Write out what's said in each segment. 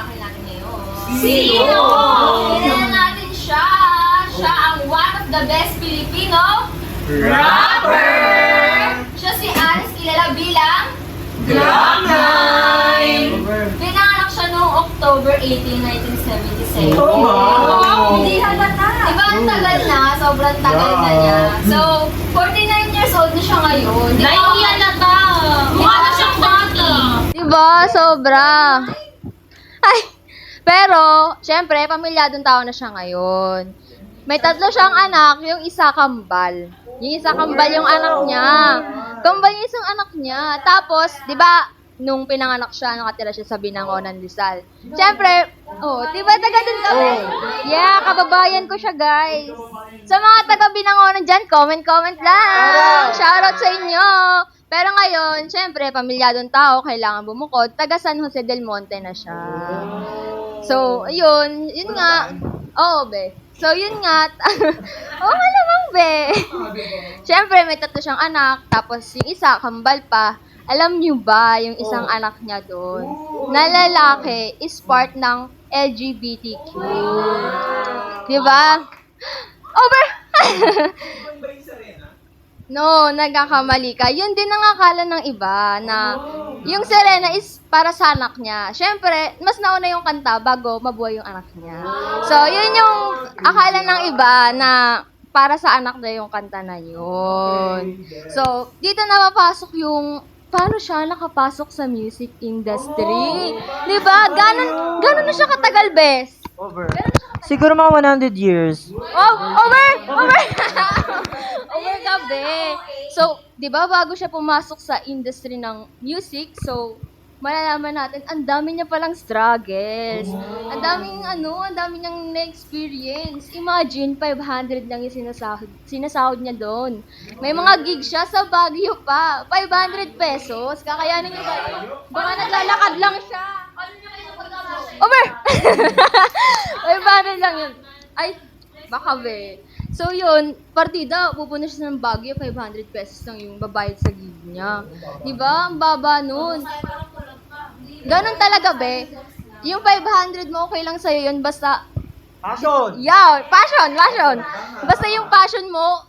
tatakil natin ngayon. Sino? Kilala natin siya. Siya ang one of the best Filipino Rapper! Siya si Aris, kilala bilang Glock-9! Pinanganak siya noong October 18, 1976. Wow! Hindi halata. Diba ang tagal na? Sobrang tagal na niya. So, 49 years old na siya ngayon. Di ba? Hindi halata! Mukha na siyang bata! Diba? Sobra. Ay, pero, syempre, pamilyadong tao na siya ngayon. May 3 siyang anak, yung isa kambal. Yung isa kambal yung anak niya. Kambal yung isang anak niya. Tapos, di ba, nung pinanganak siya, nakatira siya sa Binangonan, Rizal. Syempre, di ba taga dun kami? Yeah, kababayan ko siya, guys. Sa mga taga Binangonan dyan, comment lang. Shoutout sa inyo. Pero ngayon, syempre, pamilyadong tao, kailangan bumukod. Taga San Jose del Monte na siya. So, yun nga. Oo, be. So, yun nga. Oo nga naman, be. Siyempre, may 3 siyang anak. Tapos, yung isa, kambal pa. Alam niyo ba, yung isang anak niya doon, na lalaki, is part ng LGBTQ. Diba? Over! No, nagkakamali ka. Yun din ang akala ng iba na yung Serena is para sa anak niya. Siyempre, mas nauna yung kanta bago mabuhay yung anak niya. So, yun yung akala ng iba na para sa anak niya yung kanta na yun. So, dito na mapasok yung paano siya nakapasok sa music industry. Diba? Ganon na siya katagal, bes. Over. Siguro mga 100 years. Oh, over! Over gabi. So, di ba bago siya pumasok sa industry ng music, so, malalaman natin, ang dami niya palang struggles. Ang dami niyang na-experience. Imagine, 500 lang yung sinasahod niya doon. May mga gig siya sa Baguio pa. 500 pesos. Kakayanin niyo ba? Baka naglalakad lang siya. Over! 500 lang yun. Ay, baka be. So yun, partida, pupunta siya ng Baguio, 500 pesos lang yung babayad sa gig niya. Diba? Ang baba nun. Ganon talaga be. Yung 500 mo, okay lang sa'yo yun, basta... Passion! Yeah, passion. Basta yung passion mo,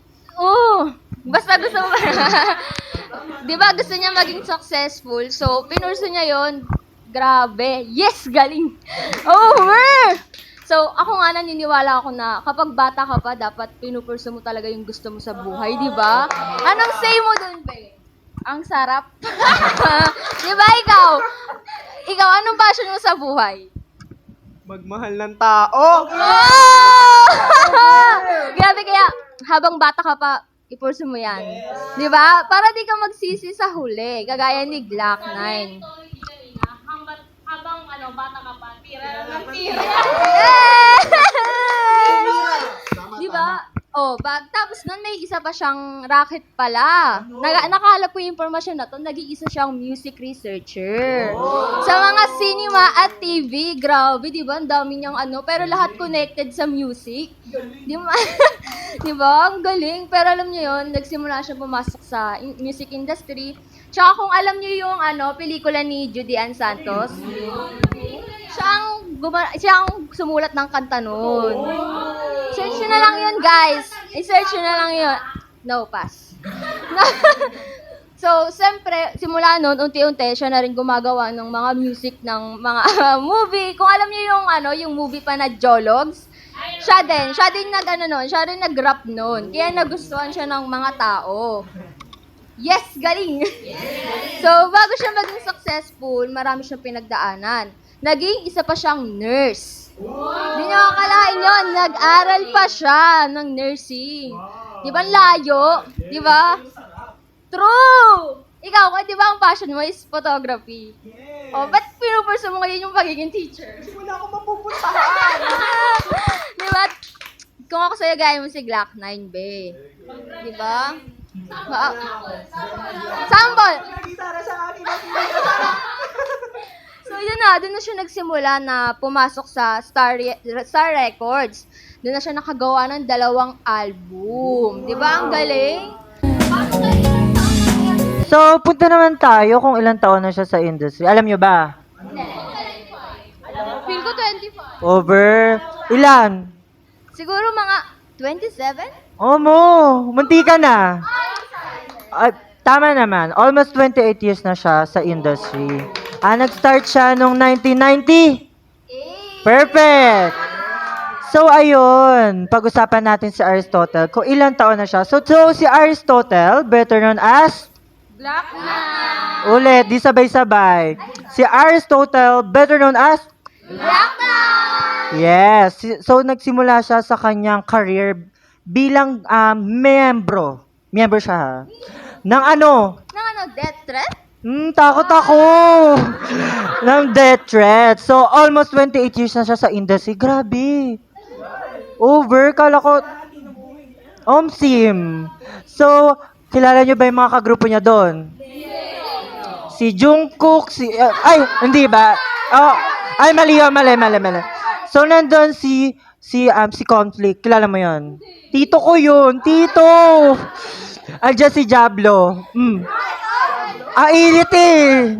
basta gusto mo. Diba, gusto niya maging successful, so pinurso niya yun. Grabe. Yes, galing. Over! So, ako nga naniniwala ako na kapag bata ka pa, dapat pinupurso mo talaga yung gusto mo sa buhay, di ba? Anong say mo dun, be? Ang sarap. Di ba, ikaw? Ikaw, anong passion mo sa buhay? Magmahal ng tao! Oh! Grabe, kaya habang bata ka pa, ipurso mo yan. Di ba? Para di ka magsisi sa huli. Kagaya ni Glock-9. Habang bata ka pa, tira ng tira. Di ba? Tapos nun may isa pa siyang racket pala. Nakalap ko yung impormasyon na to, nag-iisa siyang music researcher. Sa mga cinema at TV, grabe, di ba? Ang dami niyang pero lahat connected sa music. Di ba? Di ba? Ang galing. Pero alam niyo yun, nagsimula siya pumasok sa music industry. Tsaka kung alam niyo yung pelikula ni Judy Ann Santos, siya ang sumulat ng kanta nun. Search nyo na lang yun, guys. I-search nyo na lang yun. No, pass. So, siyempre, simula nun, unti-unti, siya na rin gumagawa ng mga music ng mga movie. Kung alam niyo yung movie pa na Jologs, siya din nag-rap nun. Kaya nagustuhan siya ng mga tao. Yes, galing! So, bago siya maging successful, marami siyang pinagdaanan. Naging isa pa siyang nurse. Hindi niyo akalain yun, nag-aral pa siya ng nursing. Di ba, layo? Di ba? True! Ikaw, di ba ang passion mo is photography? Ba't pinupurso mo ngayon yung pagiging teacher? Kasi wala akong mapupuntahan! Di ba? Kung ako sa'yo, gaya mo si Glock-9, be. Di ba? Sample! So yun na, doon na siya nagsimula na pumasok sa Star Records. Doon na siya nakagawa ng 2 album. Di ba? Ang galing? So, punta naman tayo kung ilang taon na siya sa industry. Alam nyo ba? Over. Ilan? Siguro mga 27? Omo, muntika na. Tama naman. Almost 28 years na siya sa industry. Nag-start siya nung 1990. Perfect! So, ayun. Pag-usapan natin si Aristotle. Kung ilang taon na siya. So si Aristotle, better known as... Black na. Ulit, di sabay-sabay. Si Aristotle, better known as... Black na. Yes. So, nagsimula siya sa kanyang career bilang Miyembro siya, ha? Ng ano? Nang ano, death threat? Takot ako. Ng death threat. So, almost 28 years na siya sa industry. Grabe. Over. Kala ko... Sim. So, kilala niyo ba yung mga kagrupo niya doon? Si Jungkook, ay, hindi ba? Oh, ay, mali. So, nandun si Conflict. Kilala mo yon? Tito ko yun. Tito. Andiyan si Diablo. Init eh.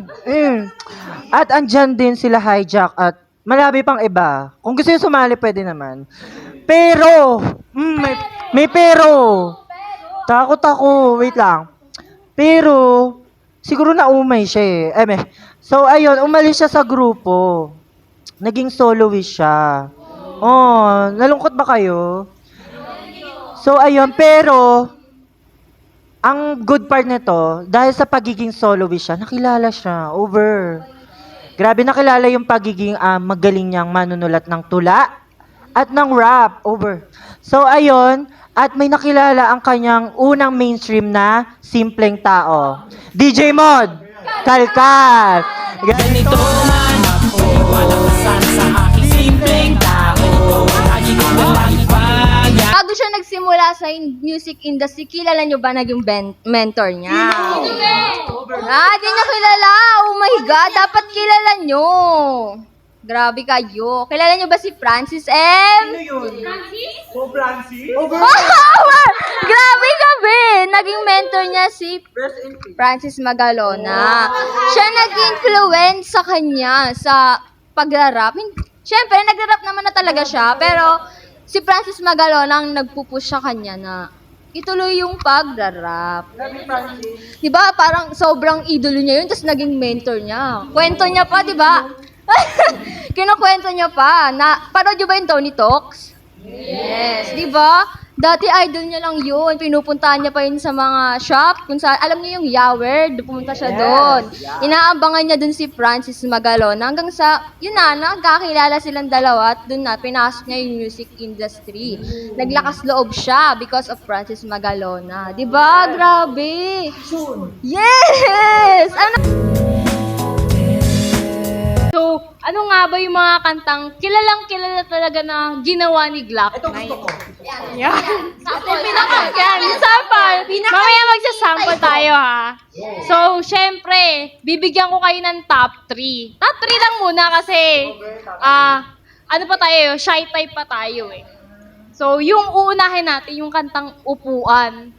At andyan din sila Hijack at marami pang iba. Kung gusto nyo sumali, pwede naman. Pero, may pero. Takot ako. Wait lang. Pero, siguro naumay siya eh. So, ayun, umalis siya sa grupo. Naging soloist siya. Oh, nalungkot ba kayo? So, ayun, pero, ang good part nito, dahil sa pagiging soloist siya, nakilala siya. Over. Grabe, nakilala yung pagiging magaling niyang manunulat ng tula at ng rap. Over. So, ayun, at may nakilala ang kanyang unang mainstream na simpleng tao. DJ Mod! Kalkal! Ganito man ako, malakasan sa aking simpleng tao. Lagi ko na lagi pag Bago siya nagsimula sa music industry, kilala niyo ba naging mentor niya? Di niyo kilala. Oh my God, dapat kilala niyo. Grabe kayo. Kilala niyo ba si Francis M? Grabe gabi. Naging mentor niya si Francis Magalona. Siya nag-influence sa kanya sa pagra-rap. Siyempre, nagra-rap naman na talaga siya, pero si Francis Magalona ang nagpupush sa kanya na ituloy yung pagra-rap. Diba? Parang sobrang idolo niya yun, tapos naging mentor niya. Kwento niya pa, diba? Kinukwento niya pa. Parod niyo ba yung Tony Talks? Yes. Diba? Dati idol niya lang yun. Pinupuntahan niya pa yun sa mga shop. Kung saan, alam niyo yung Yawer, pumunta siya doon. Inaabangan niya dun si Francis Magalona. Hanggang sa, yun na, nagkakilala silang dalawa at dun na, pinasok niya yung music industry. Naglakas loob siya because of Francis Magalona. Diba? Grabe. Yes! So, ano nga ba yung mga kantang kilalang-kilala talaga na ginawa ni Glock 9? Yan. Sample. Mamaya magsasample tayo, ha? So, syempre, bibigyan ko kayo ng top 3. Top 3 lang muna kasi, ano pa tayo, shy type pa tayo eh. So, yung uunahin natin, yung kantang Upuan.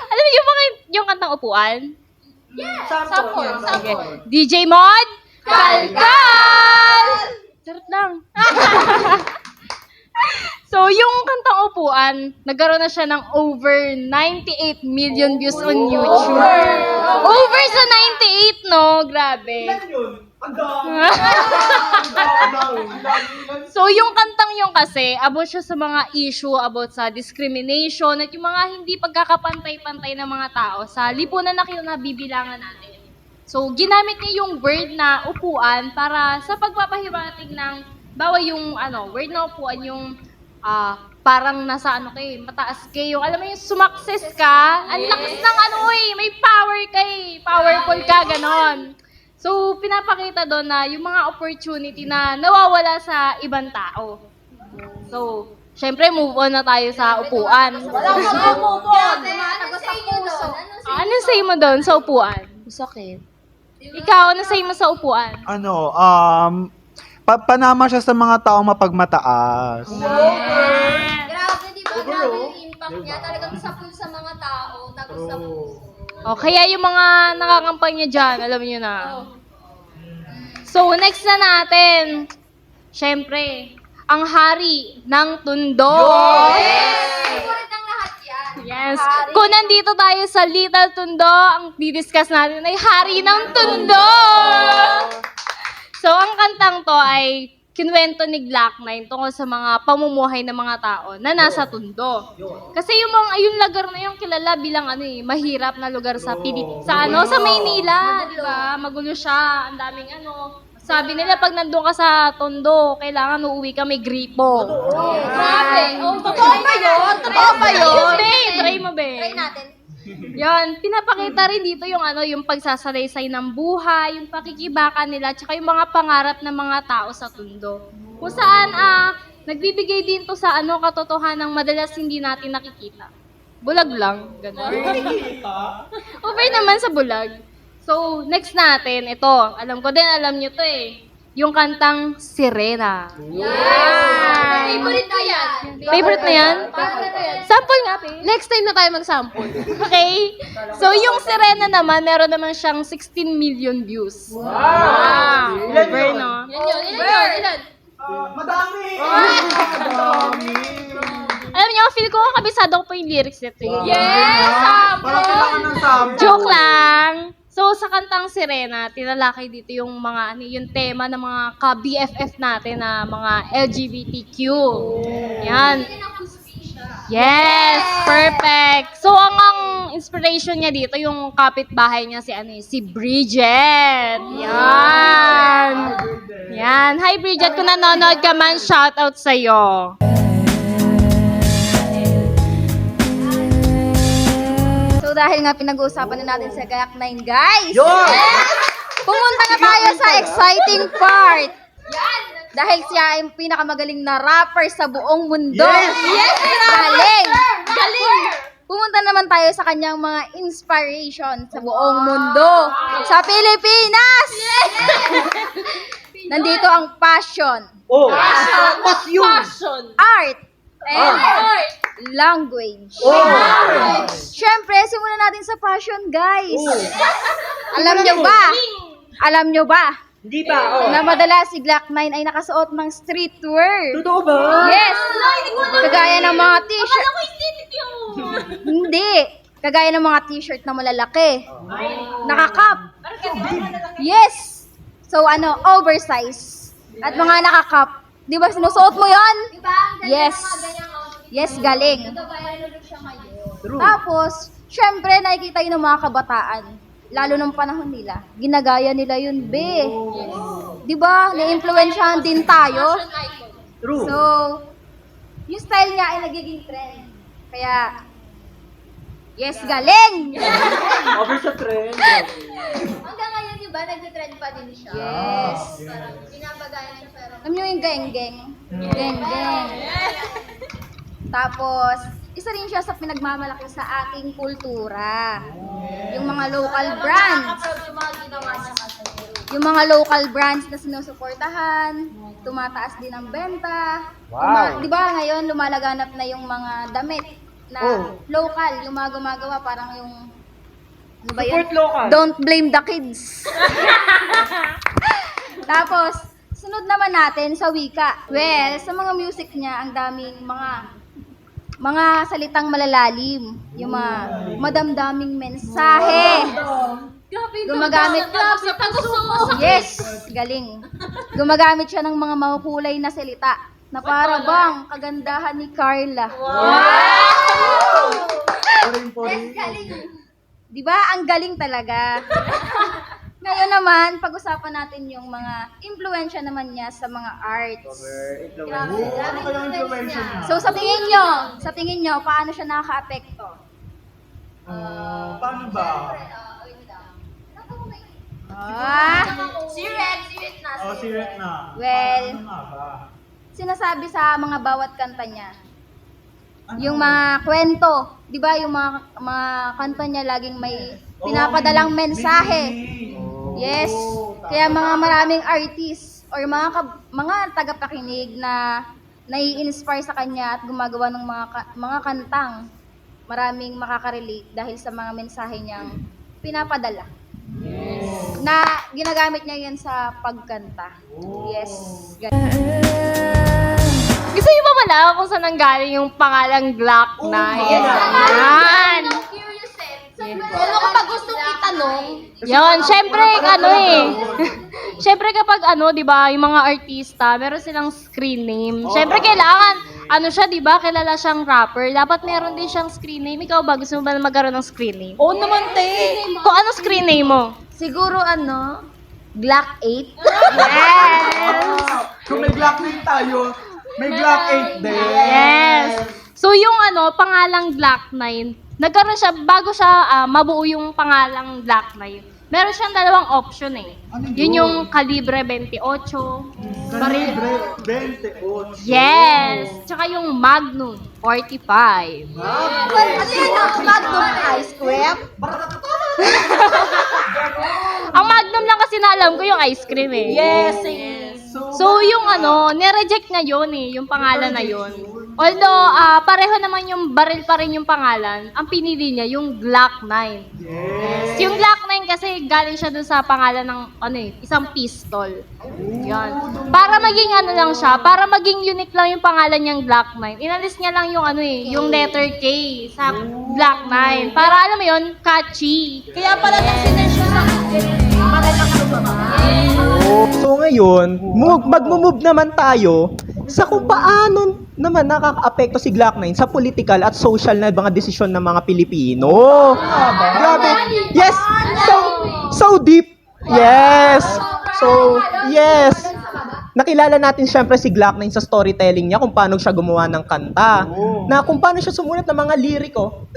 Alam niyo ba yung kantang Upuan? Yes! Sample. Okay. DJ Mod! Kalkal! Charot lang. So, yung kantang Upuan, nagkaroon na siya ng over 98 million views on YouTube. Over sa 98, no? Grabe. So, yung kantang yung kasi, about siya sa mga issue about sa discrimination at yung mga hindi pagkakapantay-pantay ng mga tao sa lipunan na nabibilangan natin. So, ginamit niya yung word na upuan para sa pagpapahiwatig ng, bawa yung word na upuan yung parang nasa mataas kayo. Alam mo yung sumakses ka, ang lakas ng may power ka powerful ka, ganon. So, pinapakita doon na yung mga opportunity na nawawala sa ibang tao. So, syempre, move on na tayo sa upuan. Anong say mo doon sa upuan? Sakit. Ikaw, anong say mo sa upuan? Panama siya sa mga taong mapagmataas. Grabe, di ba? Grabe yung impact niya. Talagang sapul sa mga tao. Tapos sa puso. O, kaya yung mga nakakampanya dyan, alam niyo na. So, next na natin, syempre, ang hari ng tundo. Favorite ng lahat yan. Yes. Kung nandito tayo sa Little Tundo, ang didiscuss natin ay hari ng tundo. So, ang kantang to ay kinuwento ni Glock-9 tungkol sa mga pamumuhay ng mga tao na nasa tundo. Kasi yung lugar na yung kilala bilang mahirap na lugar sa sa Maynila, di ba? Magulo siya, ang daming sabi nila pag nandun ka sa tundo, kailangan uuwi ka may gripo. Grabe. Totoo ba yun? Totoo ba yun? Hindi, try mo be. Try natin. Yan, pinapakita rin dito yung pagsasalaysay ng buhay, yung pakikibaka nila, tsaka yung mga pangarap ng mga tao sa tundo. Kung saan, nagbibigay din to sa katotohanan ng madalas hindi natin nakikita. Bulag lang, gano'n. Over naman sa bulag. So, next natin, ito, alam nyo to yung kantang Sirena. Yan! Favorite ko yan. Favorite na yan? Sample nga, pe. Next time na tayo mag-sample. Okay? So, yung Sirena naman, meron naman siyang 16 million views. Wow! Over, no? Ilan? Alam niyo, feel ko kabisado ko po yung lyrics nito. Yes! Joke lang! So, sa kantang Sirena, tinalakay dito yung mga, yung tema ng mga ka-BFF natin na mga LGBTQ. Yan. Yes! Perfect! So, ang inspiration niya dito, yung kapitbahay niya si Bridget. Yan! Yan. Hi, Bridget. Kung nanonood ka man, shoutout sa'yo. So dahil nga pinag-uusapan na natin sa Gayak 9, guys. Pumunta na tayo sa exciting part. Dahil siya ay pinakamagaling na rapper sa buong mundo. Yes! Galing! Pumunta naman tayo sa kanyang mga inspiration sa buong mundo. Sa Pilipinas! Nandito ang passion, art, and language. Siyempre, simulan natin sa passion, guys. Alam nyo ba? Hindi pa, Na madalas si Glock-9 ay nakasuot ng streetwear. Totoo ba? Yes! Kagaya ng mga t-shirt. Hindi. Kagaya ng mga t-shirt na malalaki. Nakakap. Yes! So, oversize. At mga nakakap. Di ba sinusuot mo yan? Diba? Ang ganda Yes. ng mga ganyang outfit. Yes, galing. Ito ba, ano siya ngayon? Tapos, syempre, nakikita yun ng mga kabataan. Lalo ng panahon nila. Ginagaya nila yun, be. Di ba? Na-influensyahan din tayo. True. So, yung style niya ay nagiging trend. Kaya, yes, galing! Over sa trend. Hanggang ngayon, diba, nag-trend pa din siya. Yes. Parang binabagayan siya, pero Alam niyo yung geng-geng? Geng-geng. Tapos, isa rin siya sa pinagmamalaki sa ating kultura. Yung mga local brands. yung mga ginawa niya kasi. Yung mga local brands na sinusuportahan, tumataas din ang benta. Wow. Di ba ngayon lumalaganap na yung mga damit na local, yung mga gumagawa parang yung ano ba yun? Support local. Don't blame the kids. Tapos, sunod naman natin sa wika. Well, sa mga music niya, ang daming mga salitang malalalim, yung mga madamdaming mensahe. Gumagamit Yes, galing. Gumagamit siya ng mga makukulay na salita na para bang kagandahan ni Carla. Di ba? Ang galing talaga. Ngayon naman, pag-usapan natin yung mga impluensya naman niya sa mga arts. So sa tingin nyo, paano siya nakaka-apekto? Paano ba? Siret na. Siret na. Well, Paano nga ba? sinasabi sa mga bawat kanta niya. Yung mga kwento, 'di ba? Yung mga kanta niya laging may pinapadalang mensahe. Yes. Kaya mga maraming artist or mga tagapakinig na nai-inspire sa kanya at gumagawa ng mga kantang maraming makaka-relate dahil sa mga mensahe niyang pinapadala. Na ginagamit niya yan sa pagkanta. Yes. Gusto niyo ba malaman kung saan nanggaling yung pangalang Glock 9? Yan! Ano kapag gustong itanong, Yan, syempre, syempre kapag di ba, yung mga artista, meron silang screen name. Syempre, kailangan, siya, di ba, kilala siyang rapper. Dapat meron din siyang screen name. Ikaw ba, gusto mo ba na magkaroon ng screen name? oo naman, te. Kung ano screen name mo? Siguro Glock 8. Yes! Kung may Glock 9 tayo, may Glock 8 din. Yes! So, yung pangalang Glock 9, nagkaroon siya, bago siya mabuo yung pangalang Glock 9, meron siyang dalawang option eh. Yun yung kalibre 28, baril, Kalibre 28. yes! Tsaka yung Magnum 45. Ano yan? Magnum Ice Cream? Ang Magnum lang kasi na alam ko yung ice cream eh. Yes. So yung nireject niya yun eh, yung pangalan na yun. Although, pareho naman yung baril pa rin yung pangalan, ang pinili niya yung Glock 9. Yes. Yung Glock 9 kasi galing siya dun sa pangalan ng isang pistol. Yan. Para maging lang siya, para maging unique lang yung pangalan niyang Glock 9. Inalis niya lang yung yung letter K sa Glock 9. Para alam mo yun, catchy. Kaya pala nang sinersyo sa So ngayon, magmo-move naman tayo sa kung paano naman nakaka-apekto si Glock 9 sa political at social na mga desisyon ng mga Pilipino. Grabe. Yes. So deep. Yes. So, yes. Nakilala natin syempre si Glock 9 sa storytelling niya kung paano siya gumawa ng kanta. Na kung paano siya sumulat ng mga liriko.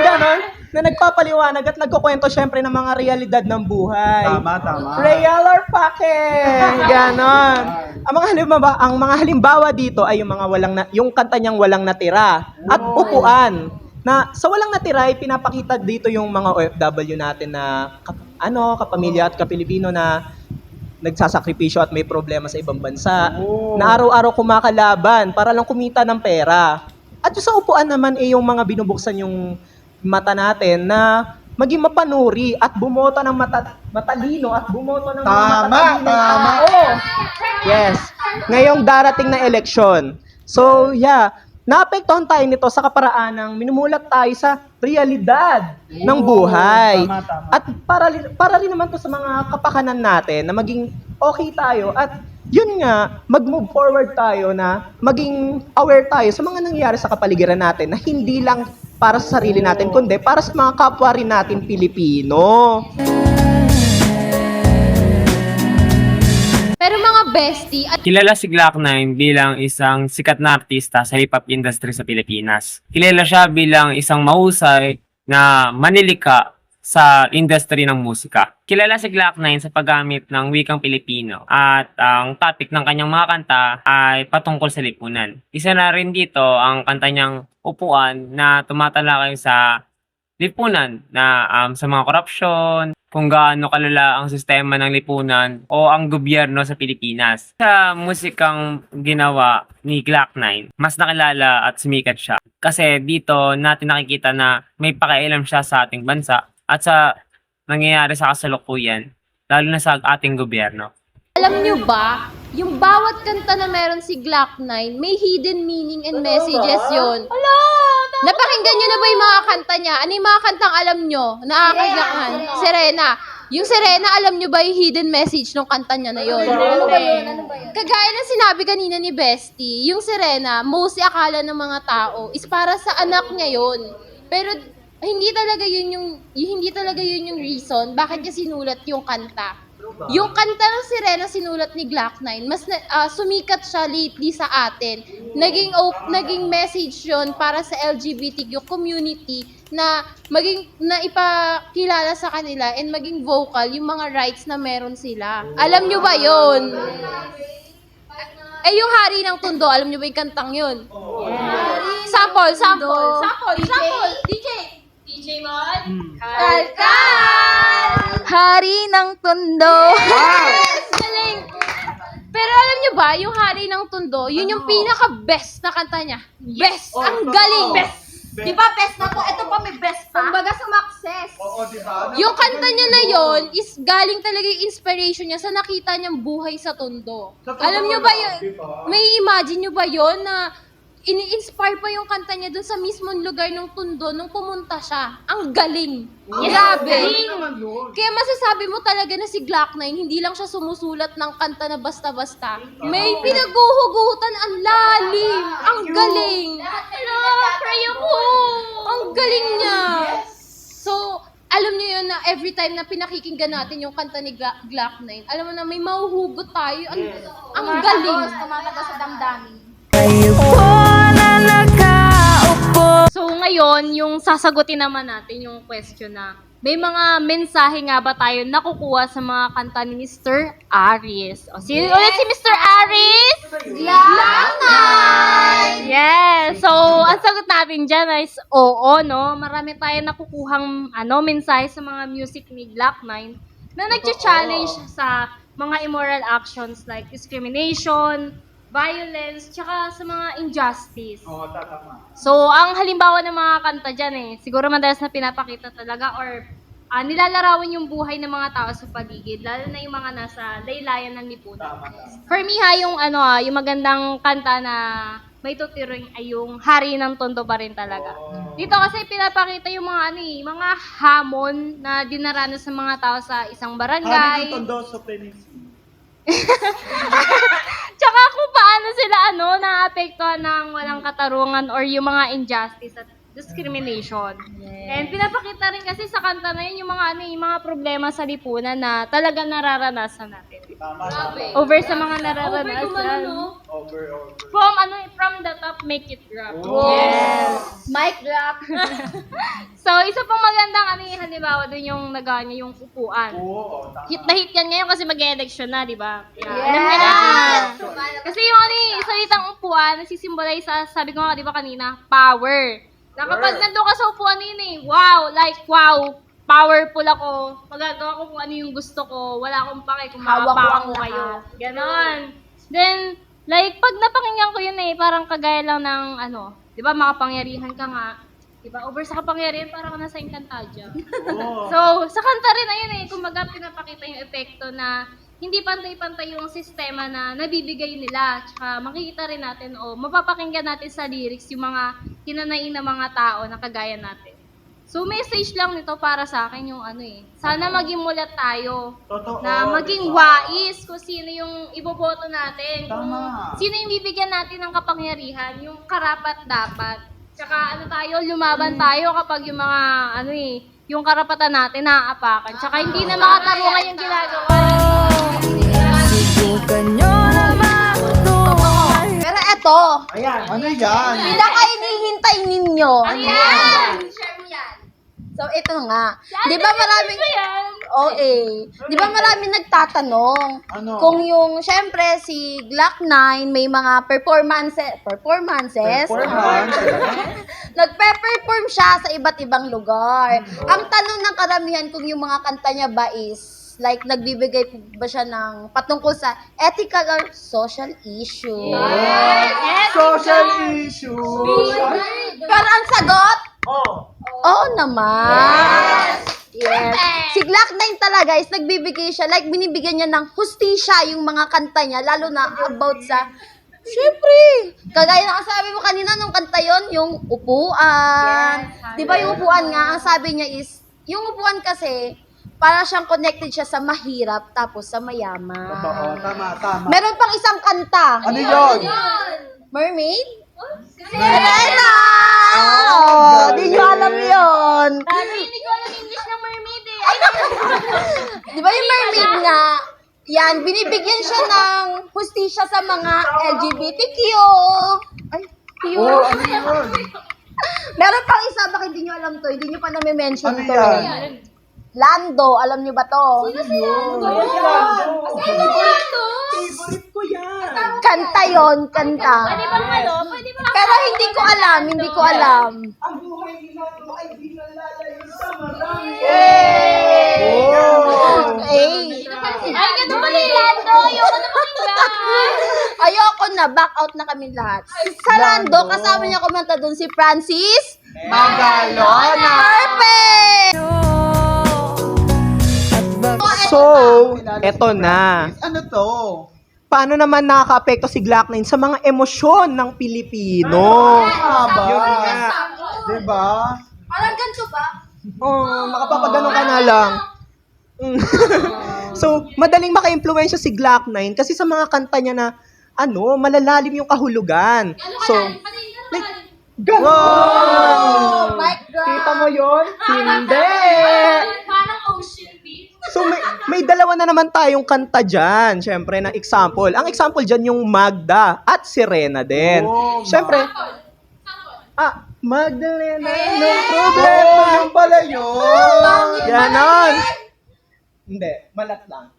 Ganon. Na nagpapaliwanag at nagkukwento syempre ng mga realidad ng buhay. Tama. Real or fake? Ganon. Ang mga halimbawa dito ay yung mga yung kanta niyang Walang Natira at Upuan. Na sa Walang Natira ay pinapakita dito yung mga OFW natin na kapamilya at kapilipino na nagsasakripisyo at may problema sa ibang bansa. Na araw-araw kumakalaban para lang kumita ng pera. At yung sa Upuan naman ay yung mga binubuksan yung mata natin na maging mapanuri at bumoto ng matalino at bumoto ng mga matatalino tao. Yes. Ngayong darating na eleksyon. So, naapektuhan tayo nito sa kaparaan ng minumulat tayo sa realidad ng buhay. Tama. At para rin naman to sa mga kapakanan natin na maging okay tayo at yun nga, mag-move forward tayo na maging aware tayo sa mga nangyayari sa kapaligiran natin na hindi lang para sa sarili natin, kundi para sa mga kapwa rin natin Pilipino. Pero mga bestie, Kilala si Glock 9 bilang isang sikat na artista sa hip-hop industry sa Pilipinas. Kilala siya bilang isang mahusay na manilika sa industry ng musika. Kilala si Glock 9 sa paggamit ng wikang Pilipino at ang topic ng kanyang mga kanta ay patungkol sa lipunan. Isa na rin dito ang kanta niyang Upuan na tumatalakay sa lipunan na sa mga korupsyon, kung gaano kalala ang sistema ng lipunan o ang gobyerno sa Pilipinas. Sa musikang ginawa ni Glock 9, mas nakilala at sumikat siya. Kasi dito natin nakikita na may pakialam siya sa ating bansa at sa nangyayari sa kasalukuyan, lalo na sa ating gobyerno. alam nyo ba, yung bawat kanta na meron si Glock 9, may hidden meaning and messages yun. Napakinggan nyo na ba yung mga kanta niya? Ano yung mga kantang alam nyo? Nakakagakan. Serena. Yung Serena, alam nyo ba yung hidden message ng kanta niya na yun? Ano ba yun? Kagaya ng sinabi kanina ni Bestie, yung Serena, mostly akala ng mga tao is para sa anak niya yun. Pero hindi talaga yun yung reason bakit niya sinulat yung kanta. Yung kanta ng Serena sinulat ni Glock 9, mas sumikat siya lately sa atin. Naging message yun para sa LGBTQ community na ipakilala sa kanila and maging vocal yung mga rights na meron sila. Alam nyo ba yun? Yung Hari ng Tondo, alam nyo ba yung kantang yun? Sample. DJ Mon? Kalkal! Hari ng Tondo. Yes! Galing! Pero alam nyo ba, yung Hari ng Tondo, yun yung pinaka-best na kanta niya. Best! Ang galing! Best! Di ba best na to? Ito pa may best pa. Kumbaga sumakses. Oo, di ba? Yung kanta niya na yon is galing talaga yung inspiration niya sa nakita niyang buhay sa Tondo. Alam niyo ba yun? May imagine niyo ba yon na ini-inspire pa yung kanta niya dun sa mismong lugar ng Tondo nung pumunta siya. Ang galing. Grabe. Kaya masasabi mo talaga na si Glock 9, hindi lang siya sumusulat ng kanta na basta-basta. May pinaghuhugutan, ang lalim. Ang galing. Hello, pray ako. Ang galing niya. So, alam niyo yun na every time na pinakikinggan natin yung kanta ni Glock 9, alam mo na may mahuhugot tayo. Ang galing. Tumatagas sa damdamin. So ngayon, yung sasagutin naman natin yung question na may mga mensahe nga ba tayo nakukuha sa mga kanta ni Mr. Aris? O, sino ulit si Mr. Aris? Yes! So, ang sagot natin dyan is oo, no? Marami tayo nakukuhang mensahe sa mga music ni Glock 9 na nag-challenge sa mga immoral actions like discrimination, violence, tsaka sa mga injustice. So, ang halimbawa ng mga kanta dyan siguro madalas na pinapakita talaga or nilalarawan yung buhay ng mga tao sa paligid, lalo na yung mga nasa laylayan ng lipunan. For me yung yung magandang kanta na may tuturing ay yung Hari ng Tondo pa rin talaga. Dito kasi pinapakita yung mga mga hamon na dinaranas ng mga tao sa isang barangay. Tondo supremacy. Tsaka kung paano sila naapektuhan ng walang katarungan or yung mga injustice at discrimination. And pinapakita rin kasi sa kanta na yun yung mga problema sa lipunan na talaga nararanasan natin. Over sa mga nararanasan. From the top, make it drop. Yes! Mic drop. So, isa pang magandang halimbawa dun yung nagawa niya yung upuan. Hit na hit yan ngayon kasi mag-election na, di ba? Alam niyo na. Kasi yung salitang upuan, nasisimbolize sa, sabi ko nga, di ba kanina, power. Na kapag nandun ka sa upuan yun wow, powerful ako, magagawa ko kung ano yung gusto ko, wala akong pake kung makapaka ko kayo. Ganon. Then, pag napakinggan ko yun parang kagaya lang ng di ba, makapangyarihan ka nga, di ba, over sa kapangyarihan, parang ka nasa Encantadia. So, sa kanta rin ayun kumbaga pinapakita yung epekto na hindi pantay-pantay yung sistema na nabibigay nila. Tsaka makikita rin natin mapapakinggan natin sa lyrics yung mga hinanaing na mga tao na kagaya natin. So, message lang nito para sa akin yung sana maging mulat tayo. Totoo. Na maging wais kung sino yung iboboto natin. Kung Tama. sino yung bibigyan natin ng kapangyarihan, yung karapat-dapat. Tsaka lumaban tayo kapag yung mga yung karapatan natin naaapakan. Tsaka hindi na makatarungan yung ginagawa. Pero eto, Ayan, ano yan? pinaka hinihintay ninyo. Ayan! Share mo yan. So, ito nga. Di ba maraming... Di ba maraming nagtatanong Ano? kung yung, syempre, si Glock 9 may mga performances. Nagpe-perform siya sa iba't ibang lugar. Ang tanong ng karamihan kung yung mga kanta niya ba is, nagbibigay ba siya ng patungkol sa ethical or social issue? Social issue. Pero ang sagot, oo naman. Yes. Si Glock 9 talaga is nagbibigay siya, binibigyan niya ng hustisya yung mga kanta niya, lalo na about sa, syempre, kagaya ng sabi mo kanina nung kanta yon yung upuan. Di ba yung upuan nga, ang sabi niya is, yung upuan kasi, para siyang connected siya sa mahirap tapos sa mayaman. Totoo, tama. Meron pang isang kanta. Ano yun? Mermaid? Serena! Oh, di nyo alam yun. Hindi ko alam English ng mermaid Di ba yung mermaid nga, yan, binibigyan siya ng hustisya sa mga LGBTQ. Ay, Q. Ano yun? Meron pang isa, bakit hindi nyo alam to? Hindi nyo pa nami-mention Ano to. yan? Lando, alam nyo ba to? Favorite ko yan. Kanta yon, kanta. Pwede ba? Pero hindi ko alam. Ang buhay nila ay di nalalayo sa marami. Ay, ganun pala yung Lando. Ayoko na pakinggan. Ayoko na, back out na kami lahat. Sa Lando, kasama niya kumanta doon si Francis Magalona. Perfect! Eto na. Ano to? Paano naman nakaka-apekto si Glock 9 sa mga emosyon ng Pilipino? Haba. Yun nga. Diba? Parang ganito ba? Oh, makapapagano ka na lang. So, madaling maka-impluwensya si Glock 9 kasi sa mga kanta niya na malalalim yung kahulugan. So, ganon! Kita mo yun? Hindi! Parang ocean beach. So, may dalawa na naman tayong kanta dyan. Siyempre, na example. Ang example dyan yung Magda at Sirena din. Oh, Siyempre, Magdalena, no problema. Oh, yung pala yun. Ganon. Hindi, malat lang.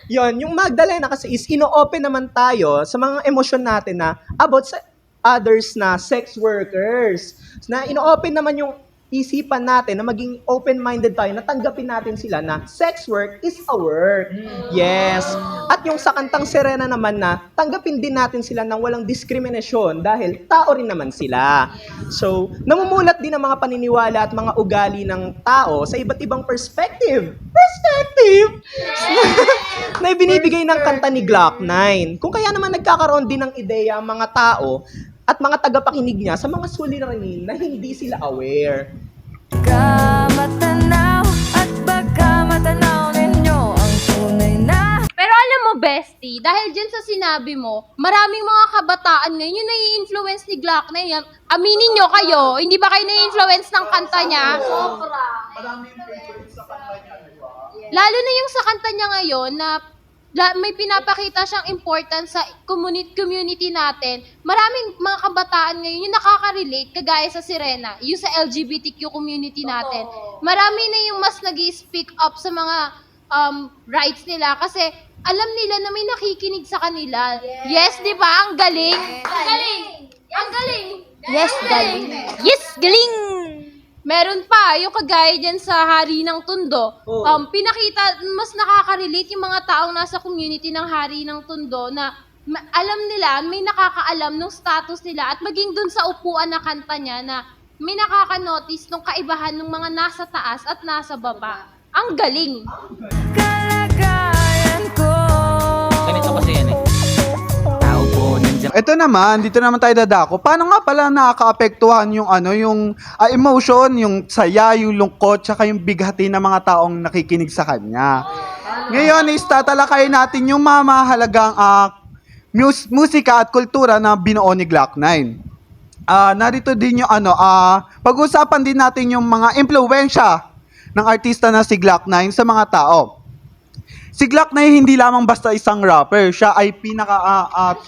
Yon, yung Magdalena kasi is ino-open naman tayo sa mga emosyon natin na about sa others na sex workers. Na ino-open naman yung isipan natin na maging open-minded tayo, na tanggapin natin sila na sex work is a work. Yes. At yung sa kantang Sirena naman na tanggapin din natin sila ng walang diskriminasyon dahil tao rin naman sila. So, namumulat din ang mga paniniwala at mga ugali ng tao sa iba't ibang perspective na ibinibigay ng kanta ni Glock 9. Kung kaya naman nagkakaroon din ng ideya ang mga tao at mga tagapakinig niya sa mga suliranin na hindi sila aware. Matanaw at baka matanaw ninyo ang tunay na. Pero alam mo, bestie, dahil dyan sa sinabi mo, maraming mga kabataan ngayon yung nai-influence ni Glock na yan. Aminin nyo kayo, hindi ba kayo nai-influence ng kanta niya? Sobra. Lalo na yung sa kanta niya ngayon na may pinapakita siyang importance sa community natin. Maraming mga kabataan ngayon yung nakaka-relate, kagaya sa Sirena, yung sa LGBTQ community natin. Marami na yung mas nag-speak up sa mga rights nila kasi alam nila na may nakikinig sa kanila. Yes, di ba? Ang galing! Ang galing! Ang galing! Yes, galing. Yes, galing! Meron pa, yung kagaya dyan sa Hari ng Tondo. Pinakita, mas nakaka-relate yung mga taong nasa community ng Hari ng Tondo na alam nila, may nakakaalam ng status nila at maging dun sa upuan na kanta niya na may nakaka-notice ng kaibahan ng mga nasa taas at nasa baba. Ang galing! Kalagayan ko. Ganito kasi yan eh. Tao po, nandiyan. Ito naman, dito naman tayo dadako. Paano nga pala nakaka-apektuhan yung emotion, yung saya, yung lungkot, tsaka yung bighati ng mga taong nakikinig sa kanya. Ngayon is tatalakayin natin yung mamahalagang musika at kultura na binuo ni Glock 9. Narito din yung pag-usapan din natin yung mga impluwensya ng artista na si Glock 9 sa mga tao. Si Glock 9 hindi lamang basta isang rapper, siya ay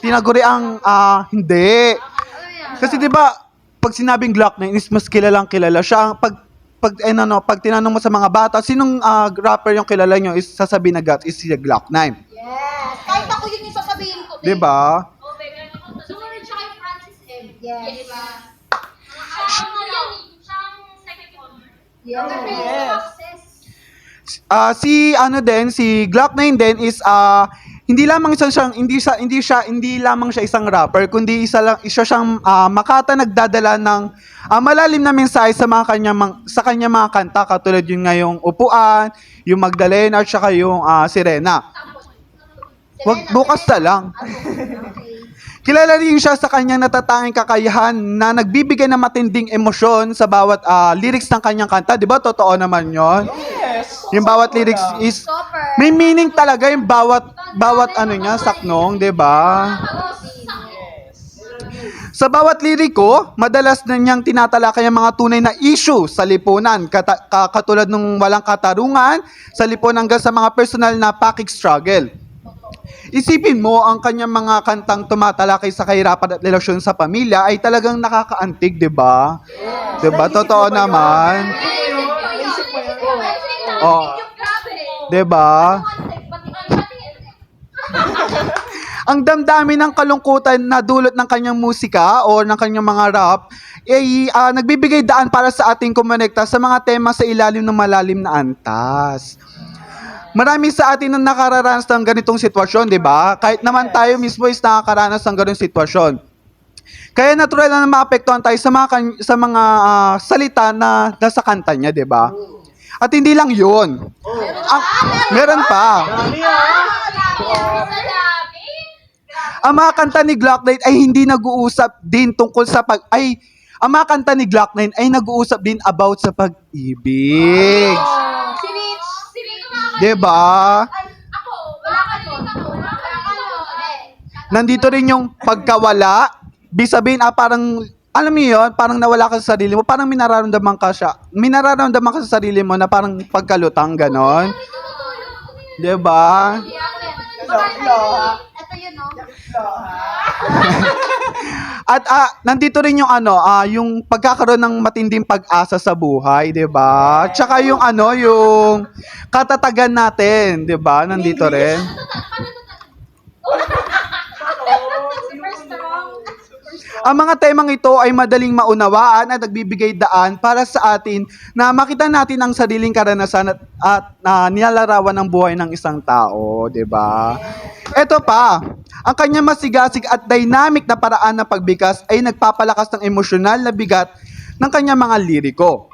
tinaguriang hindi. Kasi 'di ba, pag sinabing Glock 9 is mas kilalang kilala siya. Pag tinanong mo sa mga bata, sinong rapper yung kilala nyo, is sasabihin na is si Glock 9. Yes. Kahit ako yun yung sasabihin ko. 'Di ba? Sumunod siya kay Francis M. Yes. Yes. Si Glock 9 din is hindi lamang siya isang rapper, kundi isa siyang makata nagdadala ng malalim na mensahe sa kanya mga kanta, katulad yung ngayong Upuan, yung Magdalena at saka yung Sirena. Bukas na lang. Kilala rin siya sa kanyang natatanging kakayahan na nagbibigay ng matinding emosyon sa bawat lyrics ng kanyang kanta. Di ba? Totoo naman yon. Yes. Yung bawat lyrics is may meaning talaga yung bawat saknong, di ba? Sa bawat liriko, madalas na niyang tinatalakay ang mga tunay na issue sa lipunan, katulad ng walang katarungan sa lipunan hanggang sa mga personal na pakik struggle. Isipin mo, ang kanyang mga kantang tumatalakay sa kahirapan at relasyon sa pamilya ay talagang nakakaantig, di ba? Di ba? Totoo naman. Oh. Di ba? Ang damdamin ng kalungkutan na dulot ng kanyang musika o ng kanyang mga rap ay nagbibigay daan para sa ating kumonekta sa mga tema sa ilalim ng malalim na antas. Marami sa atin ang nakararanas ng ganitong sitwasyon, di ba? Kahit naman tayo mismo is nakakaranas ng ganitong sitwasyon. Kaya natural na maapektuhan tayo sa mga salita na nasa kanta niya, di ba? At hindi lang yun. Meron pa. Ang mga kanta ni Glock 9 ay hindi nag-uusap din tungkol sa ang mga kanta ni Glock 9 ay nag-uusap din about sa pag-ibig. Diba? Ako, wala ka doon. Nandito rin yung pagkawala. Ibig sabihin, parang, alam mo yun, parang nawala ka sa sarili mo. Parang minararamdaman ka sa sarili mo na parang pagkalutang, ganon. Diba? Ito yun, no? At nandito rin yung yung pagkakaroon ng matinding pag-asa sa buhay, 'di ba? Tsaka yung yung katatagan natin, 'di ba? Nandito rin. Ang mga temang ito ay madaling maunawaan at nagbibigay daan para sa atin na makita natin ang sariling karanasan at nilalarawan ng buhay ng isang tao, 'di ba? Ito pa, ang kanyang masigasig at dynamic na paraan ng pagbigkas ay nagpapalakas ng emosyonal na bigat ng kanyang mga liriko.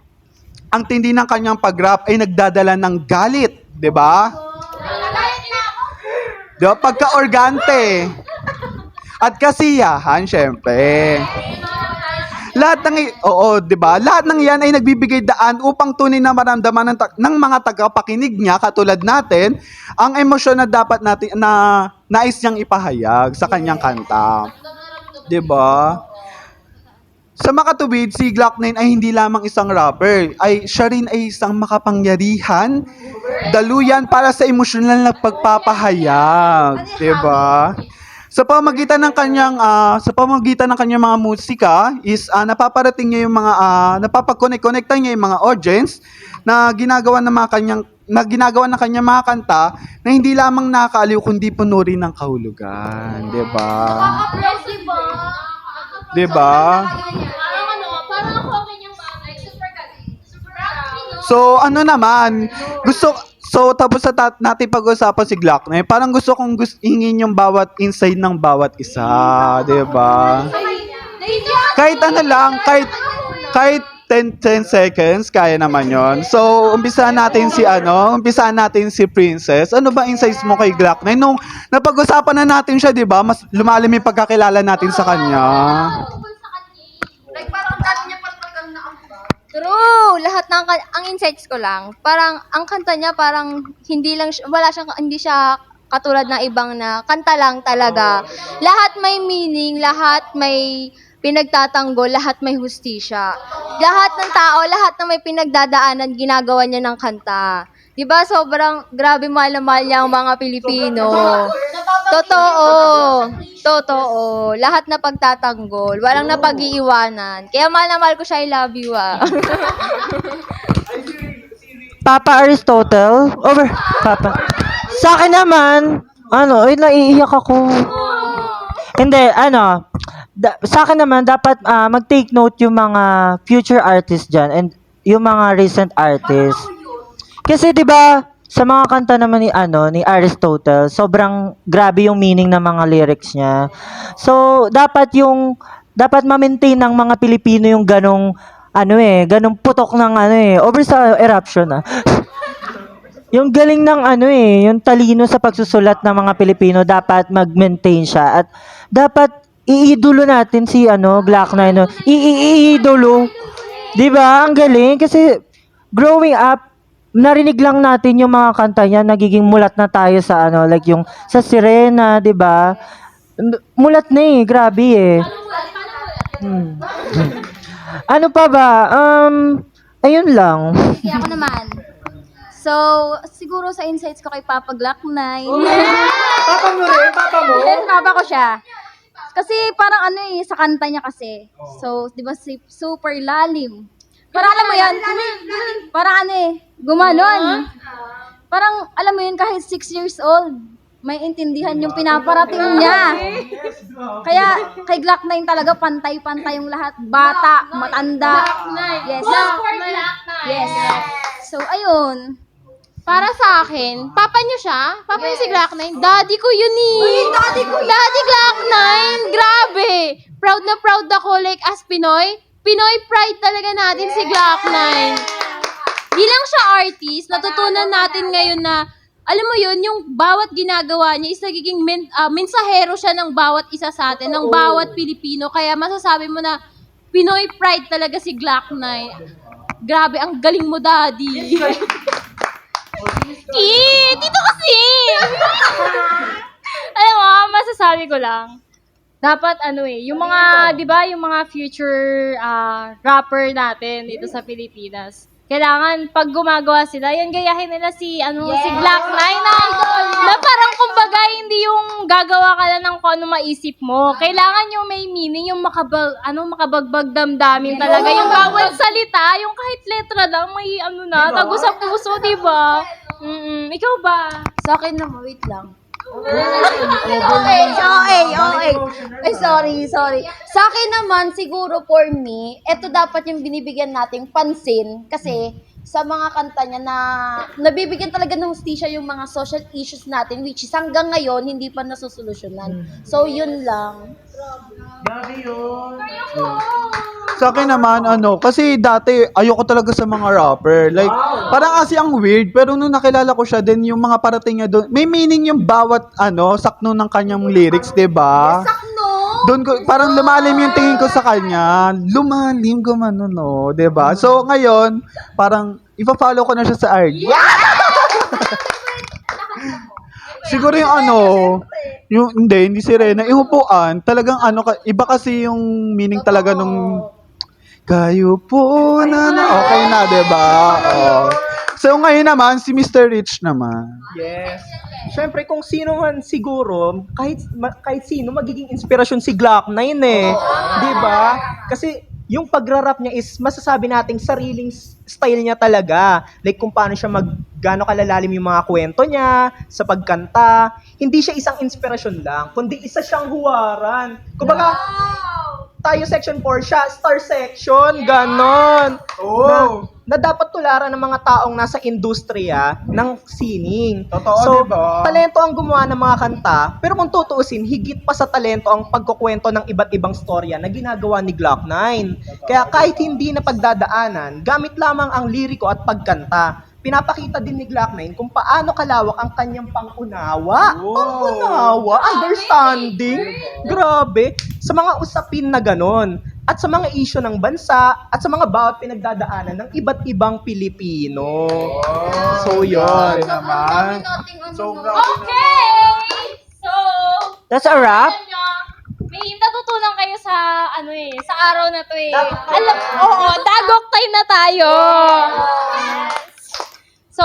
Ang tindi ng kanyang pag-rap ay nagdadala ng galit, 'di ba? Diba? Pagka-organte. At kasiyahan, syempre. Lahat di ba? Lahat ng yan ay nagbibigay daan upang tunay na maramdaman ng mga tagapakinig niya katulad natin ang emosyon na dapat natin na nais niyang ipahayag sa kanyang kanta. 'Di ba? Sa makatuwid, si Glock 9 ay hindi lamang isang rapper, siya rin ay isang makapangyarihan, daluyan para sa emosyonal na pagpapahayag, 'di ba? Sa pamamagitan ng kanyang mga musika is napaparating niya yung mga napapag-connecta niya yung mga audience na ginagawa ng kanyang mga kanta na hindi lamang nakakaaliw kundi puno rin ng kahulugan, 'di ba? Di ba? Parang ako ang kanyang bagay. Super galing. Super galing. Tapos natin pag-usapan si Glock 9, parang gusto kong hingin yung bawat inside ng bawat isa, di ba? Kahit kahit 10 seconds, kaya naman yon. So, umpisahan natin si Princess. Ano ba insights mo kay Glock 9? Nung napag-usapan na natin siya, di ba? Mas lumalim yung pagkakilala natin sa kanya. Like, parang dati niya parang na ako ba? True! Lahat ng ang insights ko lang, parang ang kanta niya parang hindi siya katulad ng ibang na kanta lang talaga. Lahat may meaning, lahat may pinagtatanggol, lahat may hustisya. Lahat ng tao, lahat na may pinagdadaanan, ginagawa niya ng kanta. 'Di ba? Sobrang grabe mahal na mahal niya ang mga Pilipino. Totoo. Lahat na pagtatanggol, walang napag-iiwanan. Kaya mahal na mahal ko siya, I love you Papa Aristotle? Over. Papa. Sa akin naman, naiiyak ako. Hindi, sa akin naman, dapat mag-take note yung mga future artists dyan and yung mga recent artists. Kasi 'di ba sa mga kanta naman ni Aristotle, sobrang grabe yung meaning ng mga lyrics niya. So, dapat ma-maintain ng mga Pilipino yung ganong putok ng over sa eruption Yung galing ng yung talino sa pagsusulat ng mga Pilipino, dapat mag-maintain siya at dapat iidolo natin si Glock 9. Iidolo. 'Di ba? Ang galing kasi growing up narinig lang natin yung mga kanta niya, nagiging mulat na tayo sa like yung sa Sirena, 'di ba? Mulat na grabe Ano pa ba? Ayun lang. Kaya ako naman. So, siguro sa insights ko kay Papa Glock 9. Papa mo rin? Papa mo? Papa ko siya. Kasi parang sa kanta niya kasi. So, di ba super lalim. Parang alam mo yan, parang gumanon. Parang alam mo yun, kahit 6 years old, may intindihan yung pinaparating niya. Kaya kay Glock 9 talaga pantay-pantay yung lahat. Bata, matanda. Yes. Yes. So, ayun. Para sa akin, papa niyo siya? Papa niyo si Glock 9? Daddy ko yun Daddy Glock 9! Grabe! Proud na proud ako, like as Pinoy. Pinoy pride talaga natin si Glock 9. Di lang siya artist, natutunan natin ngayon na, alam mo yun, yung bawat ginagawa niya is nagiging mensahero siya ng bawat isa sa atin, ng bawat Pilipino. Kaya masasabi mo na Pinoy pride talaga si Glock 9. Grabe, ang galing mo, daddy. Dito kasi! Alam mo, masasabi ko lang, dapat yung mga, di ba, yung mga future rapper natin dito sa Pilipinas, kailangan pag gumagawa sila, yan gayahin nila si Glock 9 na parang kumbaga hindi yung gagawa ka lang ng kung ano maisip mo. Kailangan yung may meaning, yung makabagbag damdamin talaga. Yung bawat salita, yung kahit letra lang, may tago sa puso, di ba? Ikaw ba? Sa akin naman, wait lang. Okay. Ay, sorry. Sa akin naman, siguro for me, ito dapat yung binibigyan nating pansin kasi sa mga kanta niya na nabibigyan talaga ng hustisya yung mga social issues natin which is hanggang ngayon hindi pa nasusolusyonan. So, yun lang. Sa akin naman, kasi dati, ayoko talaga sa mga rapper. Like, parang kasi ang weird, pero nung nakilala ko siya, din yung mga parating niya doon, may meaning yung bawat, sakno ng kanyang lyrics, diba? Doon ko, parang lumalim yung tingin ko sa kanya. Lumalim, gumano, no? Diba? So, ngayon, parang, ipa-follow ko na siya sa IG. Siguro yung hindi si Rena, ihupuan, talagang iba kasi yung meaning talaga nung kayo po na okay na, diba? Oh. So ngayon naman, si Mr. Rich naman. Yes. Siyempre, kung sino man siguro, kahit sino, magiging inspirasyon si Glock 9 eh. Di ba? Kasi yung pagrarap niya is masasabi nating sariling style niya talaga. Like kung paano siya gaano kalalalim yung mga kwento niya, sa pagkanta. Hindi siya isang inspirasyon lang, kundi isa siyang huwaran. Kumbaga, tayo section 4 siya, star section, ganon. Na dapat tularan ng mga taong nasa industriya ng sining. Totoo, diba? Talento ang gumawa ng mga kanta, pero kung tutuusin, higit pa sa talento ang pagkukwento ng iba't ibang storya na ginagawa ni Glock 9. Kaya kahit hindi na pagdadaanan, gamit lamang ang liriko at pagkanta, pinapakita din ni Glock 9 kung paano kalawak ang kanyang pangunawa. Understanding. Grabe. Sa mga usapin na ganon. At sa mga isyu ng bansa at sa mga bawat pinagdadaanan ng iba't ibang Pilipino. So, yun. naman. Okay! So, That's a wrap? alam nyo, may natutunan kayo sa sa araw na to eh. Dagok time na tayo. So,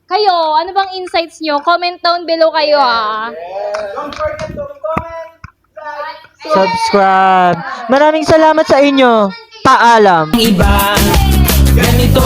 kayo, ano bang insights nyo? Comment down below kayo Don't forget to comment, like, Subscribe. Maraming salamat sa inyo. Paalam. Iba, ganito